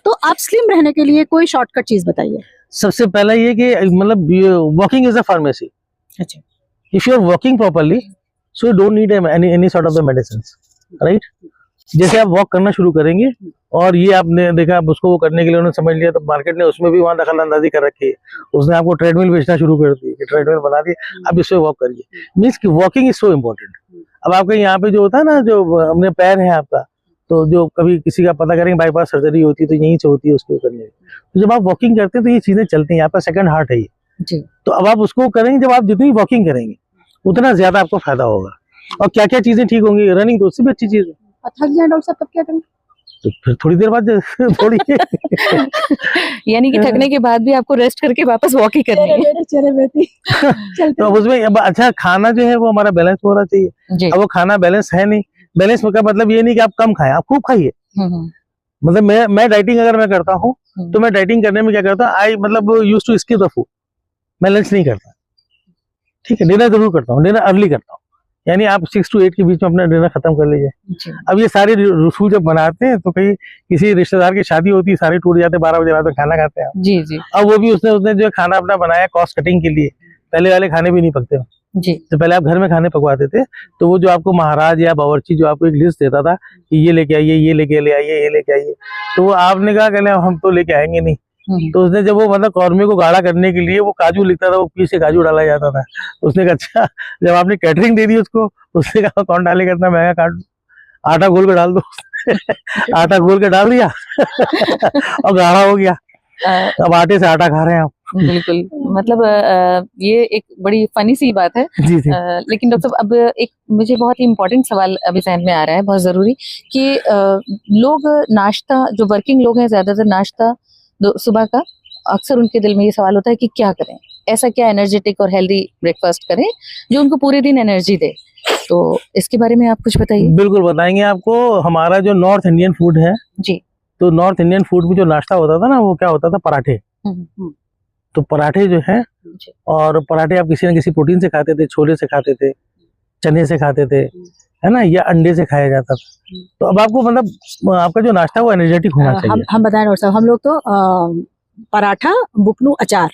तो आप स्लिम रहने के लिए कोई शॉर्टकट चीज बताइए। सबसे पहला ये कि मतलब वॉकिंग इज अ फार्मेसी। अच्छा। If you are walking properly so you don't need any sort of the medicine, right. जैसे आप वॉक करना शुरू करेंगे और ये आपने देखा, आप उसको वो करने के लिए उन्होंने समझ लिया, तो मार्केट ने उसमें भी वहाँ दखल अंदाजी कर रखी है। उसने आपको ट्रेडमिल बेचना शुरू कर दी कि ट्रेडमिल बना दी, आप इससे वॉक करिए। मीन्स कि वॉकिंग इज सो इम्पोर्टेंट। अब आपके यहाँ पे जो होता है ना, जो अपने पैर है आपका, तो जो कभी किसी का पता करेंगे बाईपास सर्जरी होती है तो यहीं से होती है उसको करने में, तो जब आप वॉकिंग करते हैं तो ये चीजें चलती हैं। आपका सेकंड हार्ट है ये जी। तो अब आप उसको करेंगे, जब आप जितनी वॉकिंग करेंगे उतना ज्यादा आपको फायदा होगा। और क्या क्या चीजें ठीक होंगी, रनिंग तो उससे भी अच्छी चीज है। थक जाए डॉक्टर साहब तब क्या करें? तो फिर थोड़ी देर बाद थोड़ी यानी कि थकने के बाद भी आपको रेस्ट करके वापस वॉक ही करनी है। तो अब उसमें अब अच्छा खाना जो है वो हमारा बैलेंस होना चाहिए। जी। अब वो खाना बैलेंस है नहीं। बैलेंस का मतलब ये नहीं कि आप कम खाएं, आप खूब खाइए। मतलब मैं डाइटिंग अगर मैं करता हूँ तो मैं डाइटिंग करने में क्या करता हूँ, आई मतलब use to skip the food. मैं लंच नहीं करता, ठीक है। डिनर जरूर करता हूँ, डिनर अर्ली करता हूँ, यानी आप 6 to 8 के बीच में अपना डिनर खत्म कर लीजिए। अब ये सारे रसूल जब बनाते हैं तो कहीं किसी रिश्तेदार की शादी होती है, सारे टूट जाते हैं, 12 बजे रात में खाना खाते हैं आप। जी जी। अब वो भी उसने जो खाना अपना बनाया कॉस्ट कटिंग के लिए, पहले वाले खाने भी नहीं पकते जी। तो पहले आप घर में खाने पकवाते थे, तो वो जो आपको महाराज या बावर्ची जो आपको एक लिस्ट देता था कि ये लेके आइए, ये लेके आइए, ये लेके आइए, तो वो आपने कहा कहले हम तो लेके आएंगे नहीं। तो उसने जब वो मतलब कौरमे को गाढ़ा करने के लिए वो काजू लिखता था, वो पीस से काजू डाला जाता था। उसने कहा अच्छा, जब आपने कैटरिंग दे दी उसको, उसने कहा कौन डालेगा इतना महंगा काट, आटा घोल के डाल दो। आटा घोल के डाल दिया और गाढ़ा हो गया। अब आटे से आटा खा रहे हैं आप। बिल्कुल, मतलब ये एक बड़ी फनी सी बात है। जी जी। लेकिन डॉक्टर साहब, अब एक मुझे बहुत ही इम्पोर्टेंट सवाल अभी जहन में आ रहा है, बहुत जरूरी, कि लोग नाश्ता, जो वर्किंग लोग हैं ज्यादातर नाश्ता सुबह का, अक्सर उनके दिल में ये सवाल होता है कि क्या करें, ऐसा क्या एनर्जेटिक और हेल्दी ब्रेकफास्ट करें जो उनको पूरे दिन एनर्जी दे। तो इसके बारे में आप कुछ बताइए। बिल्कुल बताएंगे आपको। हमारा जो नॉर्थ इंडियन फूड है जी, तो नॉर्थ इंडियन फूड में जो नाश्ता होता था ना, वो क्या होता था, पराठे। तो पराठे जो है, और पराठे आप किसी न किसी प्रोटीन से खाते थे, छोले से खाते थे, चने से खाते थे, है ना, या अंडे से खाया जाता था। तो अब आपको मतलब आपका जो नाश्ता वो एनर्जेटिक होना चाहिए। हम बताएं डॉक्टर साहब, हम लोग तो पराठा, बुकनू, अचार,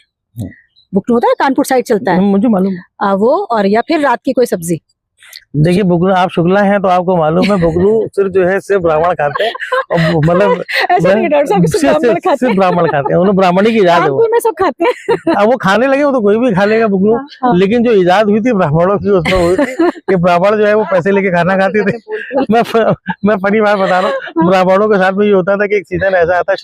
बुकनू होता है कानपुर साइड चलता है, मुझे मालूम है वो, और या फिर रात की कोई सब्जी। देखिए बुकलू, आप शुक्ला हैं तो आपको मालूम है, बुकलू सिर्फ जो है सिर्फ ब्राह्मण खाते हैं, और मतलब सिर्फ ब्राह्मण खाते हैं, उन्हें ब्राह्मणी की इजाद है, वो में सब खाते हैं। अब वो खाने लगे वो तो कोई भी खा लेगा बुकलू। लेकिन जो इजाद हुई थी ब्राह्मणों की, उसमें हुई थी कि ब्राह्मण जो है वो पैसे लेके खाना खाते थे। मैं फनी बात बता रहा हूँ, ब्राह्मणों के साथ में ये होता था कि एक सीजन ऐसा आता है